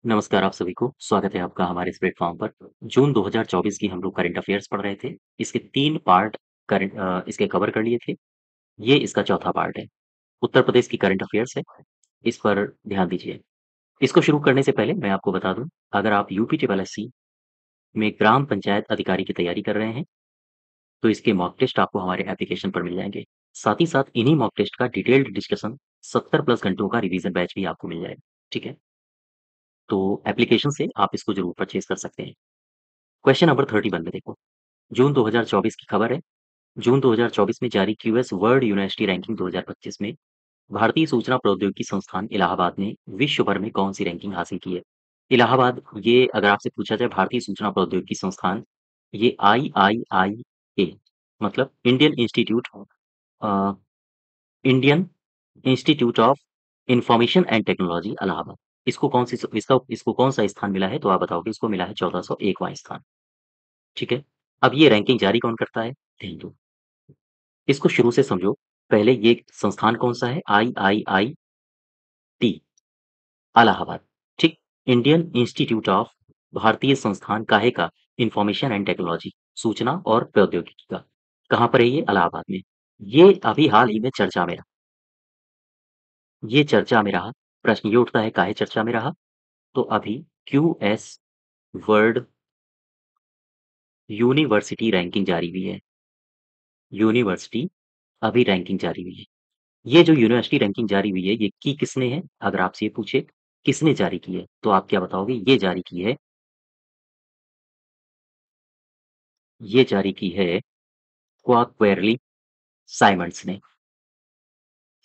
नमस्कार आप सभी को, स्वागत है आपका हमारे इस प्लेटफ़ॉर्म पर। जून 2024 की हम लोग करंट अफ़ेयर्स पढ़ रहे थे। इसके 3 पार्ट इसके कवर कर लिए थे। ये इसका चौथा पार्ट है। उत्तर प्रदेश की करंट अफ़ेयर्स है, इस पर ध्यान दीजिए। इसको शुरू करने से पहले मैं आपको बता दूँ, अगर आप यूपी ट्रिपल एससी में ग्राम पंचायत अधिकारी की तैयारी कर रहे हैं, तो इसके मॉक टेस्ट आपको हमारे एप्लीकेशन पर मिल जाएँगे। साथ ही साथ इन्हीं मॉक टेस्ट का डिटेल्ड डिस्कशन 70 प्लस घंटों का रिवीज़न बैच भी आपको मिल जाएगा, ठीक है? तो एप्लीकेशन से आप इसको ज़रूर परचेज़ कर सकते हैं। क्वेश्चन नंबर 31 में देखो, जून 2024 की खबर है। जून 2024 में जारी क्यूएस वर्ल्ड यूनिवर्सिटी रैंकिंग 2025 में भारतीय सूचना प्रौद्योगिकी संस्थान इलाहाबाद ने विश्व भर में कौन सी रैंकिंग हासिल की है? इलाहाबाद, ये अगर आपसे पूछा जाए भारतीय सूचना प्रौद्योगिकी संस्थान, ये IIIA मतलब uh, Indian Institute of Information and Technology Allahabad. इसको कौन सा स्थान मिला है? तो आप बताओगे इसको मिला है 1401वां स्थान। ठीक है। अब ये रैंकिंग जारी कौन करता है? ध्यान दो, इसको शुरू से समझो। पहले ये संस्थान कौन सा है? IIIT इलाहाबाद। ठीक। इंडियन इंस्टीट्यूट ऑफ, भारतीय संस्थान काहे का? इंफॉर्मेशन एंड टेक्नोलॉजी, सूचना और प्रौद्योगिकी का। कहाँ पर है ये? इलाहाबाद में। ये अभी हाल ही में चर्चा में रहा। ये चर्चा में रहा। प्रश्न ये उठता है काहे चर्चा में रहा? तो अभी क्यूएस वर्ल्ड यूनिवर्सिटी रैंकिंग जारी हुई है। यूनिवर्सिटी अभी रैंकिंग जारी हुई है। ये जो यूनिवर्सिटी रैंकिंग जारी हुई है, ये की किसने है? अगर आपसे ये पूछे किसने जारी की है, तो आप क्या बताओगे? ये जारी की है क्वाक्वेरली साइमंड्स ने।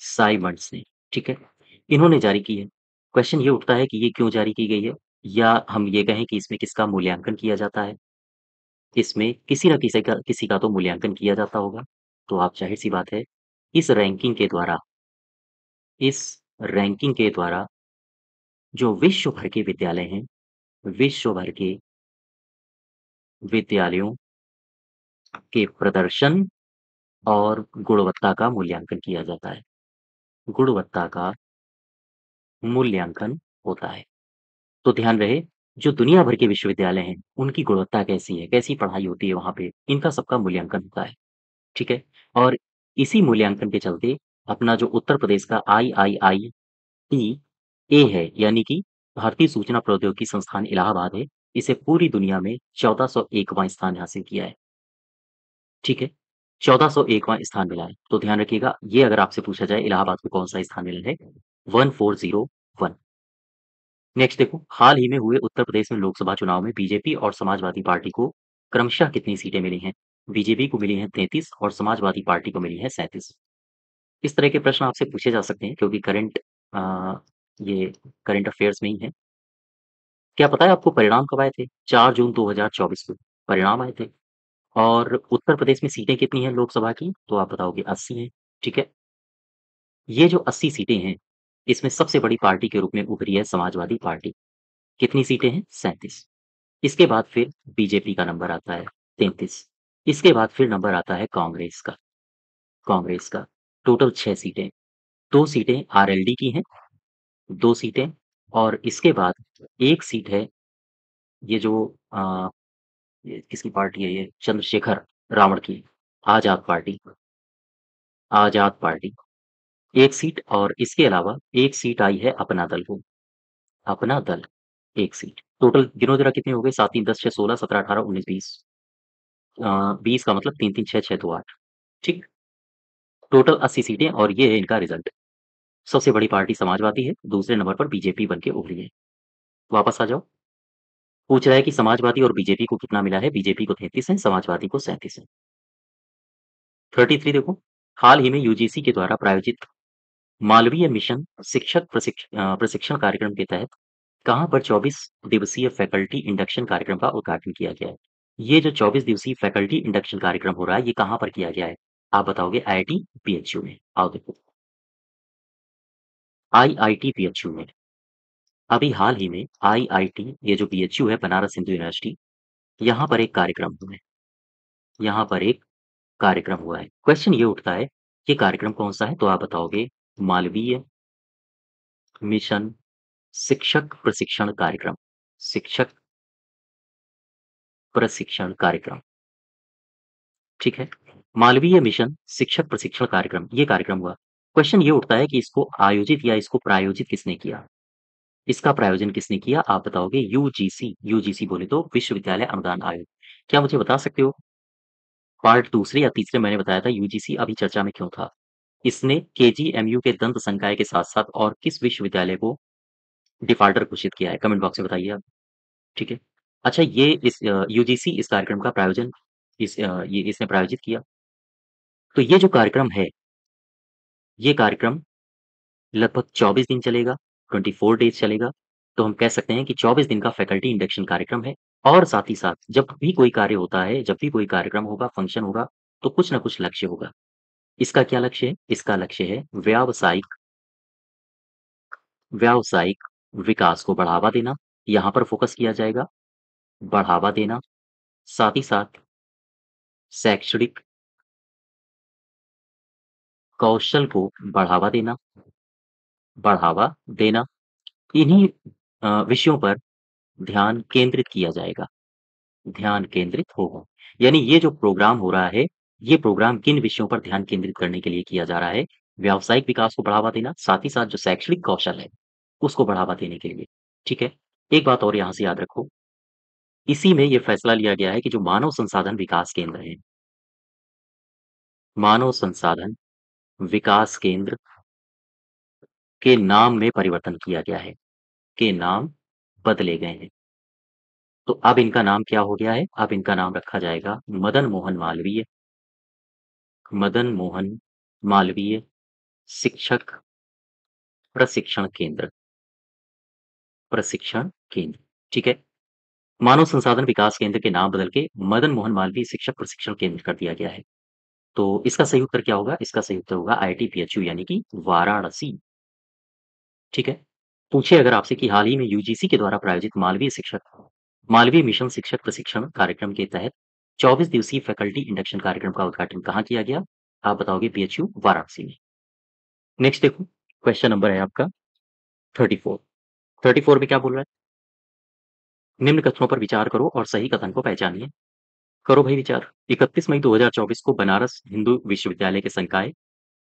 साइमंड्स ने, ठीक है? इन्होंने जारी की है। क्वेश्चन ये उठता है कि ये क्यों जारी की गई है? या हम ये कहें कि इसमें किसका मूल्यांकन किया जाता है? इसमें किसी न किसी का तो मूल्यांकन किया जाता होगा। तो आप ज़ाहिर-सी बात है, इस रैंकिंग के द्वारा इस रैंकिंग के द्वारा जो विश्व भर के विद्यालय हैं, विश्व भर के विद्यालयों के प्रदर्शन और गुणवत्ता का मूल्यांकन किया जाता है। गुणवत्ता का मूल्यांकन होता है। तो ध्यान रहे, जो दुनिया भर के विश्वविद्यालय हैं, उनकी गुणवत्ता कैसी है, कैसी पढ़ाई होती है वहाँ पे, इनका सबका मूल्यांकन होता है, ठीक है? और इसी मूल्यांकन के चलते अपना जो उत्तर प्रदेश का IIIT है, यानी कि भारतीय सूचना प्रौद्योगिकी संस्थान इलाहाबाद है, इसे पूरी दुनिया में 1401वां स्थान हासिल किया है। ठीक है? 1401वां स्थान मिला है। तो ध्यान रखिएगा, ये अगर आपसे पूछा जाए इलाहाबाद को कौन-सा स्थान मिला है? 1401। नेक्स्ट देखो, हाल ही में हुए उत्तर प्रदेश में लोकसभा चुनाव में बीजेपी और समाजवादी पार्टी को क्रमशः कितनी सीटें मिली हैं? बीजेपी को मिली हैं 33 और समाजवादी पार्टी को मिली हैं 37। इस तरह के प्रश्न आपसे पूछे जा सकते हैं क्योंकि अ, ये करंट अफेयर्स में ही है। क्या पता है आपको परिणाम कब आए थे? 4 जून 2024 को परिणाम आए थे। और उत्तर प्रदेश में सीटें कितनी हैं लोकसभा की? तो आप बताओगे 80 हैं, ठीक है? ये जो 80 सीटें हैं, इसमें सबसे बड़ी पार्टी के रूप में उभरी है समाजवादी पार्टी। कितनी सीटें हैं? 37। इसके बाद फिर बीजेपी का नंबर आता है 33। इसके बाद फिर नंबर आता है कांग्रेस का टोटल 6 सीटें। 2 सीटें आरएलडी की हैं, 2 सीटें, और इसके बाद 1 सीट है, ये जो अ, ये किसकी पार्टी है ये? चंद्रशेखर रावण की आज़ाद पार्टी। आज़ाद पार्टी। 1 सीट, और इसके अलावा 1 सीट आई है अपना दल को। अपना दल 1 सीट। टोटल गिनो ज़रा कितने हो गए? 7 3 10 6 16 17 18 19 20। 20 का मतलब 3 3 6 6 2 8। ठीक? टोटल 80 सीटें, और ये है इनका रिज़ल्ट। सबसे बड़ी पार्टी समाजवादी है, दूसरे नंबर पर बीजेपी बन के उभरी है। वापस आ जाओ। पूछ रहा है कि समाजवादी और बीजेपी को कितना मिला है? बीजेपी को 33 है, समाजवादी को 37 है। 33 देखो, हाल ही में यूजीसी के द्वारा प्रायोजित मालवीय मिशन प्रशिक्षण कार्यक्रम के तहत कहाँ पर 24 दिवसीय फैकल्टी इंडक्शन कार्यक्रम का उद्घाटन किया गया है? ये जो 24 दिवसीय फैकल्टी इंडक्शन कार्यक्रम हो रहा है, ये कहाँ पर किया गया है? आप बताओगे आईआईटी पीएचयू में। आओ देखो, आईआईटी पीएचयू में। अभी हाल ही में आईआईटी, ये जो पीएचयू है बनारस हिंदू यूनिवर्सिटी, यहाँ पर एक कार्यक्रम हुआ है। यहाँ पर एक कार्यक्रम हुआ है। क्वेश्चन ये उठता है, ये कार्यक्रम कौन सा है? तो आप बताओगे मालवीय मिशन शिक्षक प्रशिक्षण कार्यक्रम, शिक्षक प्रशिक्षण कार्यक्रम, ठीक है? मालवीय मिशन शिक्षक प्रशिक्षण कार्यक्रम, ये कार्यक्रम हुआ। क्वेश्चन ये उठता है कि इसको आयोजित या इसको प्रायोजित किसने किया? इसका प्रायोजन किसने किया? आप बताओगे यूजीसी, यूजीसी बोले तो विश्वविद्यालय अनुदान आयोग। क्या मुझे बता सकते हो पार्ट दूसरे या तीसरे मैंने बताया था यूजीसी अभी चर्चा में क्यों था? इसने केजीएमयू के दंत संकाय के साथ-साथ और किस विश्वविद्यालय को डिफाल्टर घोषित किया है? कमेंट बॉक्स में बताइए आप, ठीक है? अच्छा ये यूजीसी इस कार्यक्रम का प्रायोजन ये इसने प्रायोजित किया। तो ये जो कार्यक्रम है, ये कार्यक्रम लगभग 24 दिन चलेगा, 24 डेज़ चलेगा। तो हम कह सकते हैं कि 24 दिन का फैकल्टी इंडक्शन कार्यक्रम है और साथ ही साथ जब भी कोई कार्य होता है, जब भी कोई कार्यक्रम होगा, फंक्शन होगा, तो कुछ न कुछ लक्ष्य होगा। इसका क्या लक्ष्य है? इसका लक्ष्य है व्यावसायिक व्यावसायिक विकास को बढ़ावा देना, यहाँ पर फ़ोकस किया जाएगा, बढ़ावा देना, साथ ही साथ शैक्षणिक कौशल को बढ़ावा देना, इन्हीं विषयों पर ध्यान केंद्रित किया जाएगा, ध्यान केंद्रित होगा। यानी ये जो प्रोग्राम हो रहा है, ये प्रोग्राम किन विषयों पर ध्यान केंद्रित करने के लिए किया जा रहा है? व्यावसायिक विकास को बढ़ावा देना, साथ ही साथ जो शैक्षणिक कौशल है, उसको बढ़ावा देने के लिए, ठीक है? एक बात और यहाँ से याद रखो, इसी में ये फैसला लिया गया है कि जो मानव संसाधन विकास केंद्र है, मानव संसाधन विकास केंद्र के नाम में परिवर्तन किया गया है, के नाम बदले गए हैं। तो अब इनका नाम क्या हो गया है? अब इनका नाम रखा जाएगा मदन मोहन मालवीय शिक्षक प्रशिक्षण केंद्र, ठीक है? मानव संसाधन विकास केंद्र के नाम बदल के मदन मोहन मालवीय शिक्षक प्रशिक्षण केंद्र कर दिया गया है। तो इसका सही उत्तर क्या होगा? इसका सही उत्तर होगा आईआईटी पीएचयू यानी कि वाराणसी, ठीक है? पूछे अगर आपसे कि हाल ही में यूजीसी के द्वारा प्रायोजित मालवीय मिशन शिक्षक प्रशिक्षण कार्यक्रम के तहत 24 दिवसीय फैकल्टी इंडक्शन कार्यक्रम का उद्घाटन कहाँ किया गया? आप बताओगे पीएचयू वाराणसी में। नेक्स्ट देखो, क्वेश्चन नंबर है आपका 34। 34 में क्या बोल रहा है? निम्न कथनों पर विचार करो और सही कथन को पहचानिए। करो भाई विचार। 31 मई 2024 को बनारस हिंदू विश्वविद्यालय के संकाय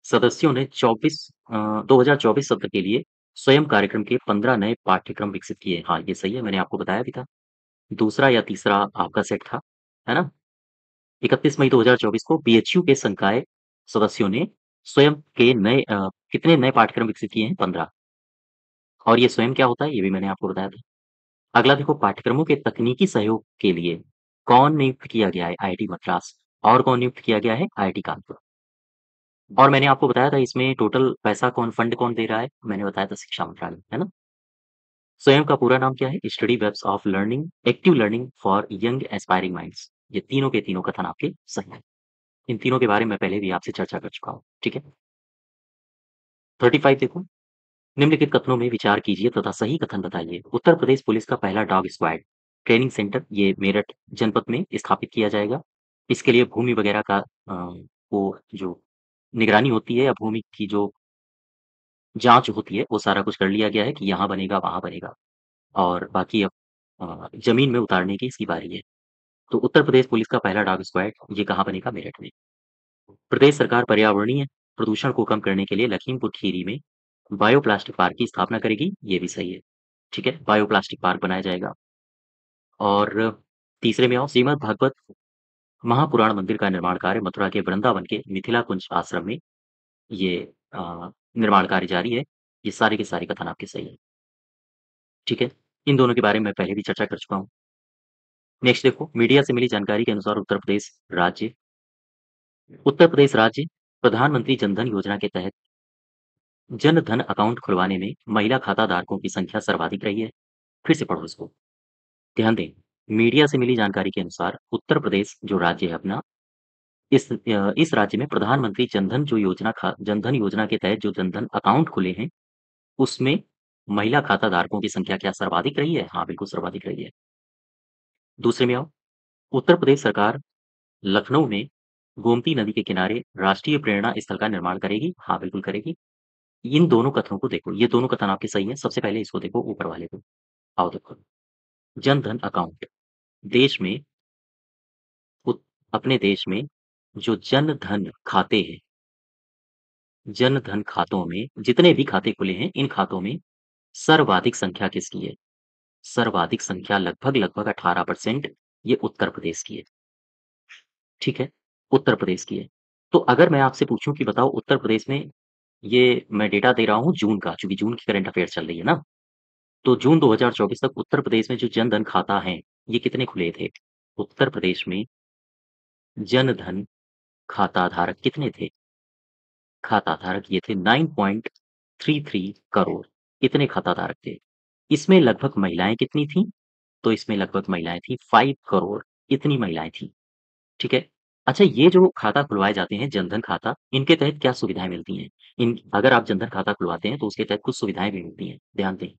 सदस्यों ने 2024 सत्र के लिए स्वयं कार्यक्रम के 15 नए पाठ्यक्रम विकसित किए। हाँ, ये सही है, मैंने आपको बताया भी था। दूसरा या तीसरा आपका सेट था, है ना? 31 मई 2024 को बीएचयू के संकाय सदस्यों ने स्वयं के कितने नए पाठ्यक्रम विकसित किए हैं? 15। और ये स्वयं क्या होता है? ये भी मैंने आपको बताया था। अगला देखो, पाठ्यक्रमों के तकनीकी सहयोग के लिए कौन नियुक्त किया गया है? आईआईटी मद्रास। और कौन नियुक्त किया गया है? आईआईटी कानपुर। और मैंने आपको बताया था इसमें टोटल पैसा फंड कौन दे रहा है? मैंने बताया था शिक्षा मंत्रालय, है ना? स्वयं का पूरा नाम क्या है? Study webs of learning active learning for young aspiring minds. ये तीनों के तीनों कथन आपके सही हैं। इन तीनों के बारे में पहले भी आपसे चर्चा कर चुका हूँ, ठीक है? 35 देखो, निम्नलिखित कथनों में विचार कीजिए तथा सही कथन बताइए। उत्तर प्रदेश पुलिस का पहला डॉग स्क्वाड ट्रेनिंग सेंटर ये मेरठ जनपद में स्थापित किया जाएगा। इसके लिए भूमि वगैरह का वो जो निगरानी होती है या भूमि की जो जाँच होती है, वो सारा कुछ कर लिया गया है कि यहाँ बनेगा, वहाँ बनेगा और बाकी अब ज़मीन में उतारने की इसकी बारी है। तो उत्तर प्रदेश पुलिस का पहला डॉग स्क्वाड ये कहाँ बनेगा? मेरठ में। प्रदेश सरकार पर्यावरणीय प्रदूषण को कम करने के लिए लखीमपुर खीरी में बायोप्लास्टिक पार्क की स्थापना करेगी, ये भी सही है। ठीक है, बायोप्लास्टिक पार्क बनाया जाएगा। और तीसरे में आओ, श्रीमद् भागवत महापुराण मंदिर का निर्माण कार्य मथुरा के वृंदावन के मिथिला कुंज आश्रम में ये निर्माण कार्य जारी है। ये सारे के सारे कथन आपके सही हैं। ठीक है, इन दोनों के बारे में मैं पहले भी चर्चा कर चुका हूँ। नेक्स्ट देखो, मीडिया से मिली जानकारी के अनुसार उत्तर प्रदेश राज्य प्रधानमंत्री जनधन योजना के तहत जन धन अकाउंट खुलवाने में महिला खाता धारकों की संख्या सर्वाधिक रही है। फिर से पढ़ो इसको, ध्यान दें। मीडिया से मिली जानकारी के अनुसार उत्तर प्रदेश जो राज्य है अपना, इस राज्य में प्रधानमंत्री जनधन योजना के तहत जो जनधन अकाउंट खुले हैं, उसमें महिला खाता धारकों की संख्या क्या सर्वाधिक रही है? हाँ, बिल्कुल सर्वाधिक रही है। दूसरे में आओ, उत्तर प्रदेश सरकार लखनऊ में गोमती नदी के किनारे राष्ट्रीय प्रेरणा स्थल का निर्माण करेगी। हाँ, बिल्कुल करेगी। इन दोनों कथनों को देखो, ये दोनों कथन आपके सही हैं। सबसे पहले इसको देखो ऊपर वाले को। आओ देखो, जन-धन अकाउंट देश में उत अपने देश में जो जन-धन खाते हैं, जन-धन खातों में जितने भी खाते खुले हैं, इन खातों में सर्वाधिक संख्या किसकी है? सर्वाधिक संख्या लगभग-लगभग 18% ये उत्तर प्रदेश की है, ठीक है? उत्तर प्रदेश की है। तो अगर मैं आपसे पूछूँ कि बताओ उत्तर प्रदेश में ये मैं डेटा दे रहा हूँ जून का, चूँकि जून की करंट अफ़ेयर्स चल रही है ना, तो जून 2024 तक उत्तर प्रदेश में जो जन-धन खाता हैं, ये कितने खुले थे? उत्तर प्रदेश में जन-धन खाता धारक कितने थे? खाता धारक ये थे 9.33 करोड़, इतने खाता धारक थे। इसमें लगभग महिलाएँ कितनी थीं? तो इसमें लगभग महिलाएँ थीं 5 करोड़, इतनी महिलाएँ थीं, ठीक है? अच्छा, ये जो खाता खुलवाए जाते हैं जनधन खाता, इनके तहत क्या सुविधाएँ मिलती हैं? इन अगर आप जनधन खाता खुलवाते हैं तो उसके तहत कुछ सुविधाएँ भी मिलती हैं, ध्यान दें।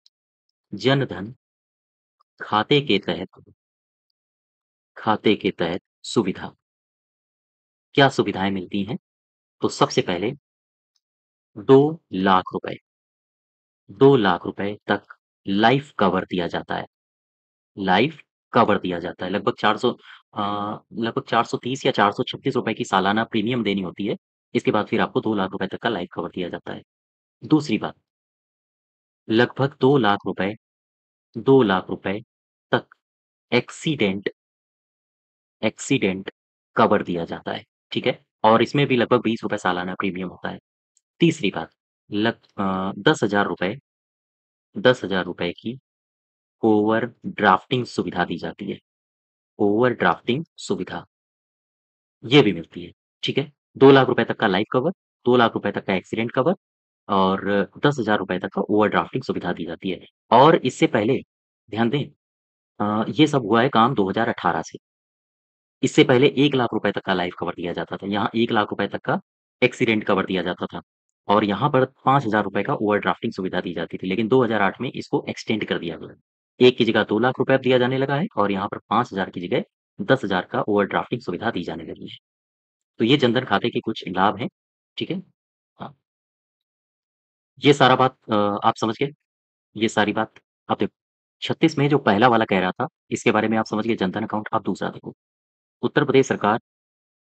जनधन खाते के तहत सुविधा, क्या सुविधाएँ मिलती हैं? तो सबसे पहले 2 लाख रुपए, 2 लाख रुपए तक लाइफ कवर दिया जाता है। लाइफ कवर दिया जाता है। लगभग 430 या 436 रुपए की सालाना प्रीमियम देनी होती है। इसके बाद फिर आपको 2 लाख रुपए तक का लाइफ कवर दिया जाता है। दूसरी बात, लगभग 2 लाख रुपए तक एक्सीडेंट एक्सीडेंट कवर दिया जाता है, ठीक है? और इसमें भी लगभग 20 रुपए सालाना प्रीमियम होता है। तीसरी बात, 10,000 रुपए 10,000 रुपए की ओवरड्राफ्टिंग सुविधा दी जाती है। ओवरड्राफ्टिंग सुविधा, ये भी मिलती है, ठीक है? 2 लाख रुपए तक का लाइफ कवर, 2 लाख रुपए तक का एक्सीडेंट कवर और 10,000 रुपए तक का ओवरड्राफ्टिंग सुविधा दी जाती है। और इससे पहले ध्यान दें, ये सब हुआ है काम 2018 से। इससे पहले 1 लाख रुपए तक का लाइफ कवर दिया जाता था। यहाँ 1 लाख रुपए तक का एक्सीडेंट कवर दिया जाता था और यहाँ पर 5,000 रुपए का ओवरड्राफ्टिंग सुविधा दी जाती थी। लेकिन 2008 में इसको एक्सटेंड कर दिया गया। 1 की जगह 2 लाख रुपए अब दिया जाने लगा है और यहाँ पर 5,000 की जगह 10,000 का ओवरड्राफ्टिंग सुविधा दी जाने लगी है। तो ये जनधन खाते के कुछ लाभ हैं, ठीक है? हाँ, ये सारा बात आप समझ गए? ये सारी बात अब देखो, 36 में जो पहला वाला कह रहा था, इसके बारे में आप समझ गए जनधन अकाउंट। अब दूसरा देखो, उत्तर प्रदेश सरकार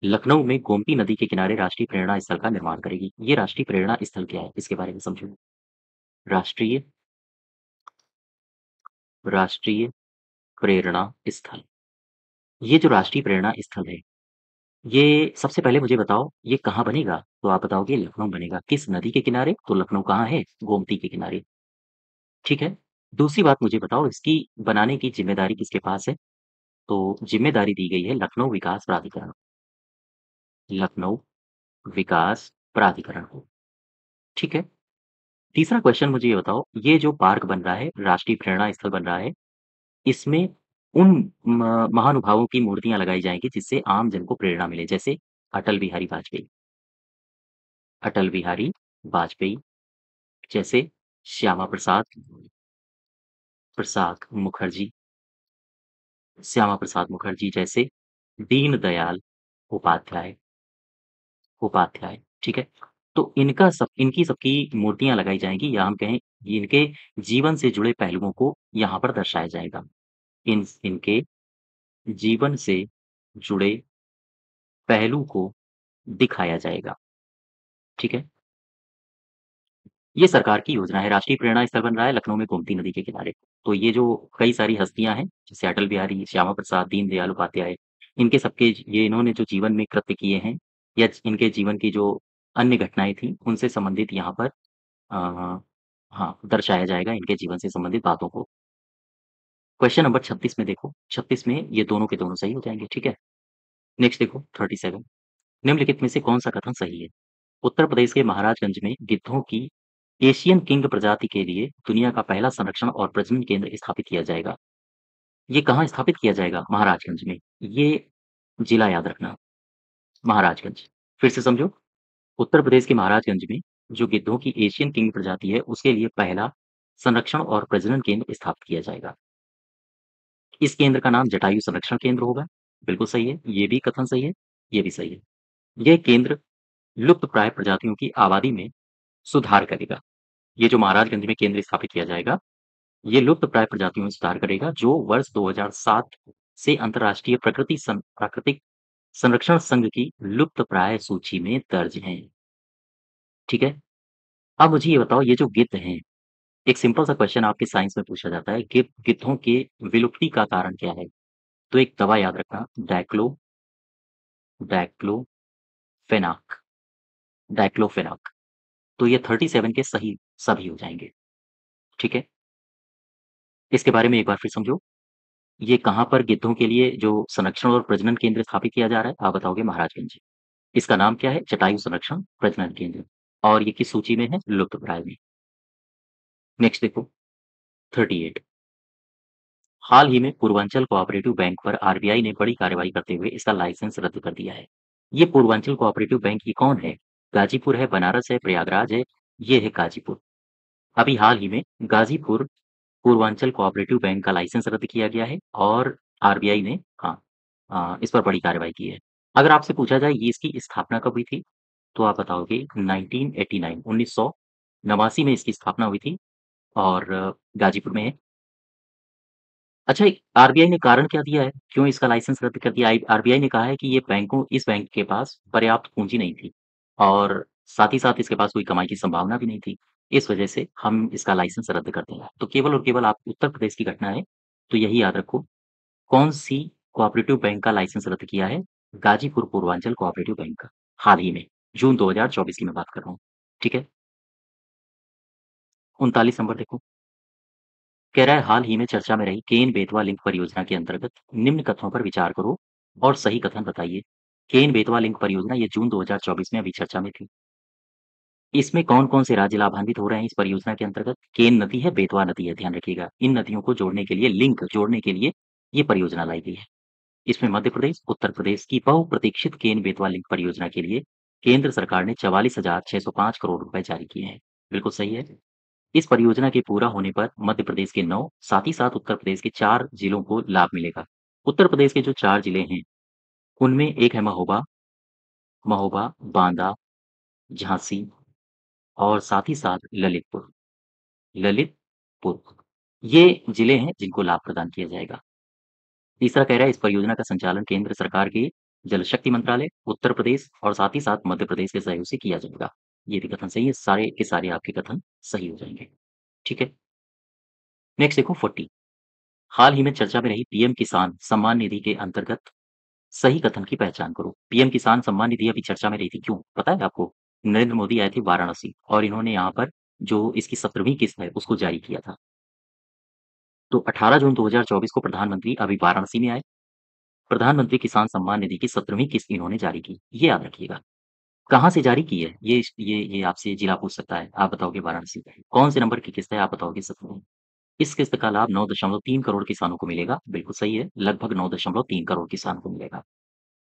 लखनऊ में गोमती नदी के किनारे राष्ट्रीय प्रेरणा स्थल का निर्माण करेगी। ये राष्ट्रीय प्रेरणा स्थल क्या है? इसके बारे में समझो। राष्ट्रीय राष्ट्रीय प्रेरणा स्थल। ये जो राष्ट्रीय प्रेरणा स्थल है, ये सबसे पहले मुझे बताओ ये कहाँ बनेगा? तो आप बताओगे लखनऊ बनेगा। किस नदी के किनारे? तो लखनऊ कहाँ है? गोमती के किनारे, ठीक है? दूसरी बात मुझे बताओ इसकी बनाने की ज़िम्मेदारी किसके पास है? तो ज़िम्मेदारी दी गई है लखनऊ विकास प्राधिकरण, लखनऊ विकास प्राधिकरण को, ठीक है? तीसरा क्वेश्चन मुझे ये बताओ, ये जो पार्क बन रहा है, राष्ट्रीय प्रेरणा स्थल बन रहा है, इसमें उन महानुभावों की मूर्तियाँ लगाई जाएँगी जिससे आम जन को प्रेरणा मिले, जैसे अटल बिहारी वाजपेयी अटल बिहारी वाजपेयी, जैसे श्यामा प्रसाद प्रसाद मुखर्जी श्यामा प्रसाद मुखर्जी जैसे दीनदयाल उपाध्याय उपाध्याय, ठीक है? तो इनकी सबकी मूर्तियाँ लगाई जाएँगी या हम कहें इनके जीवन से जुड़े पहलुओं को यहाँ पर दर्शाया जाएगा। इनके जीवन से जुड़े पहलू को दिखाया जाएगा, ठीक है? ये सरकार की योजना है, राष्ट्रीय प्रेरणा स्थल बन रहा है लखनऊ में गोमती नदी के किनारे। तो ये जो कई सारी हस्तियाँ हैं, जैसे अटल बिहारी, श्यामा प्रसाद, दीनदयाल उपाध्याय, इनके सबके ये इन्होंने जो जीवन में कृत्य किए हैं या इनके जीवन की जो अन्य घटनाएँ थीं, उनसे संबंधित यहाँ पर हाँ, दर्शाया जाएगा इनके जीवन से संबंधित बातों को। क्वेश्चन नंबर 36 में देखो, 36 में ये दोनों के दोनों सही हो जाएँगे, ठीक है? नेक्स्ट देखो 37, निम्नलिखित में से कौन-सा कथन सही है? उत्तर प्रदेश के महाराजगंज में गिद्धों की एशियन किंग प्रजाति के लिए दुनिया का पहला संरक्षण और प्रजनन केंद्र स्थापित किया जाएगा। ये कहाँ स्थापित किया जाएगा? महाराजगंज में। ये जिला याद रखना, महाराजगंज। फिर से समझो, उत्तर प्रदेश के महाराजगंज में जो गिद्धों की एशियन किंग प्रजाति है, उसके लिए पहला संरक्षण और प्रजनन केंद्र स्थापित किया जाएगा। इस केंद्र का नाम जटायु संरक्षण केंद्र होगा। बिल्कुल सही है, ये भी कथन सही है, ये भी सही है। यह केंद्र लुप्तप्राय प्रजातियों की आबादी में सुधार करेगा। ये जो महाराजगंज में केंद्र स्थापित किया जाएगा, ये लुप्तप्राय प्रजातियों में सुधार करेगा जो वर्ष 2007 से अंतर्राष्ट्रीय प्राकृतिक संरक्षण संघ की लुप्तप्राय सूची में दर्ज हैं। ठीक है? अब मुझे ये बताओ, ये जो गिद्ध हैं, एक सिंपल सा क्वेश्चन आपके साइंस में पूछा जाता है, गिद्धों के विलुप्ति का कारण क्या है? तो एक दवा याद रखना, डाइक्लोफेनाक, डाइक्लोफेनाक। तो ये 37 के सही सभी हो जाएंगे। ठीक है? इसके बारे में एक बार फिर समझो। ये कहाँ पर गिद्धों के लिए जो संरक्षण और प्रजनन केंद्र स्थापित किया जा रहा है, आप बताओगे महाराजगंज। इसका नाम क्या है? जटायु संरक्षण प्रजनन केंद्र। और ये किस सूची में है? लुप्तप्राय में। नेक्स्ट देखो, 38। हाल ही में पूर्वांचल कोऑपरेटिव बैंक पर आरबीआई ने बड़ी कार्रवाई करते हुए इसका लाइसेंस रद्द कर दिया है। ये पूर्वांचल कोऑपरेटिव बैंक ये कौन है? गाजीपुर है, बनारस है, प्रयागराज है। ये है गाजीपुर। अभी हाल ही में गाजीपुर पूर्वांचल कोऑपरेटिव बैंक का लाइसेंस रद्द किया गया है और आरबीआई ने हाँ इस पर बड़ी कार्रवाई की है। अगर आपसे पूछा जाए ये इसकी स्थापना कब हुई थी, तो आप बताओगे 1989, 1989 में इसकी स्थापना हुई थी और गाजीपुर में है। अच्छा, आरबीआई ने कारण क्या दिया है? क्यों इसका लाइसेंस रद्द कर दिया? आरबीआई ने कहा है कि इस बैंक के पास पर्याप्त पूंजी नहीं थी और साथ ही साथ इसके पास कोई कमाई की संभावना भी नहीं थी। इस वजह से हम इसका लाइसेंस रद्द कर देंगे। तो केवल और केवल आप उत्तर प्रदेश की घटना है, तो यही याद रखो। कौन-सी कोऑपरेटिव बैंक का लाइसेंस रद्द किया है? गाजीपुर पूर्वांचल कोऑपरेटिव बैंक का, हाल ही में, जून 2024 की मैं बात कर रहा हूँ। ठीक है? 39 नंबर देखो। कह रहा है हाल ही में चर्चा में रही केन-बेतवा लिंक परियोजना के अंतर्गत निम्न कथनों पर विचार करो और सही कथन बताइए। केन-बेतवा लिंक परियोजना ये जून 2024 में अभी चर्चा में थी। इसमें कौन-कौन से राज्य लाभान्वित हो रहे हैं इस परियोजना के अंतर्गत? केन नदी है, बेतवा नदी है, ध्यान रखिएगा। इन नदियों को जोड़ने के लिए जोड़ने के लिए ये परियोजना लाई गई है। इसमें मध्य प्रदेश, उत्तर प्रदेश की बहुप्रतीक्षित केन-बेतवा लिंक परियोजना के लिए केंद्र सरकार ने 44,605 करोड़ रुपए जारी किए हैं। बिल्कुल सही है। इस परियोजना के पूरा होने पर मध्य प्रदेश के 9, साथ ही साथ उत्तर प्रदेश के 4 जिलों को लाभ मिलेगा। उत्तर प्रदेश के जो 4 जिले हैं, उनमें एक है महोबा, बांदा, झांसी और साथ ही साथ ललितपुर। ललितपुर, ये जिले हैं जिनको लाभ प्रदान किया जाएगा। तीसरा कह रहा है इस परियोजना का संचालन केंद्र सरकार के जल शक्ति मंत्रालय, उत्तर प्रदेश और साथ ही साथ मध्य प्रदेश के सहयोग से किया जाएगा। ये भी कथन सही है, सारे के सारे आपके कथन सही हो जाएंगे। ठीक है? नेक्स्ट देखो 40। हाल ही में चर्चा में रही पीएम किसान सम्मान निधि के अंतर्गत सही कथन की पहचान करो। पीएम किसान सम्मान निधि अभी चर्चा में रही थी, क्यों? पता है आपको? नरेंद्र मोदी आए थे वाराणसी और इन्होंने यहाँ पर जो इसकी 17वीं किस्त है, उसको जारी किया था। तो 18 जून 2024 को प्रधानमंत्री अभी वाराणसी में आए। प्रधानमंत्री किसान सम्मान निधि की 17वीं किस्त इन्होंने जारी की। ये याद रखिएगा। कहाँ से जारी की है? ये आपसे जिला पूछ सकता है। आप बताओगे वाराणसी। कौन से नंबर की किस्त है? आप बताओगे 17वीं। इस किस्त का लाभ 9.3 करोड़ किसानों को मिलेगा। बिल्कुल सही है, लगभग 9.3 करोड़ किसानों को मिलेगा।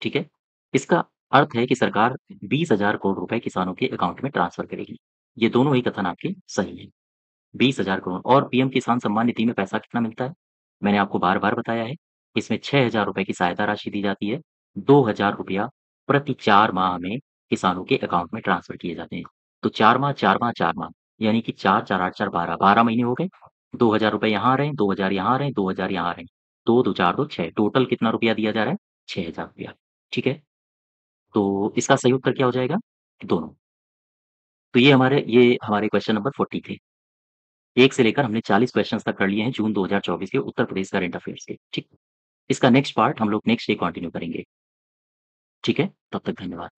ठीक है? इसका अर्थ है कि सरकार 20,000 करोड़ रुपए किसानों के अकाउंट में ट्रांसफर करेगी। ये दोनों ही कथन आपके सही हैं। 20,000 करोड़। और पीएम किसान सम्मान निधि में पैसा कितना मिलता है? मैंने आपको बार-बार बताया है। इसमें 6,000 रुपए की सहायता राशि दी जाती है। 2,000 रुपया प्रति 4 माह में किसानों के अकाउंट में ट्रांसफर किए जाते हैं। तो 4 माह, 4 माह, 4 माह, यानी कि 4, 4, 8, 4, 12, 12 महीने हो गए। 2,000 रुपए यहाँ आ रहे हैं, 2,000 यहाँ आ रहे हैं, 2,000 यहाँ आ रहे हैं। 2, 2, 4, 2, 6, टोटल कितना रुपया दिया जा रहा है? 6,000 रुपया। ठीक है? तो इसका सही उत्तर क्या हो जाएगा? दोनों। तो ये हमारे क्वेश्चन नंबर 40 थे। 1 से लेकर हमने 40 क्वेश्चंस तक कर लिए हैं जून 2024 के उत्तर प्रदेश करंट अफेयर्स के। ठीक। इसका नेक्स्ट पार्ट हम लोग नेक्स्ट डे कंटिन्यू करेंगे। ठीक है? तब तक धन्यवाद।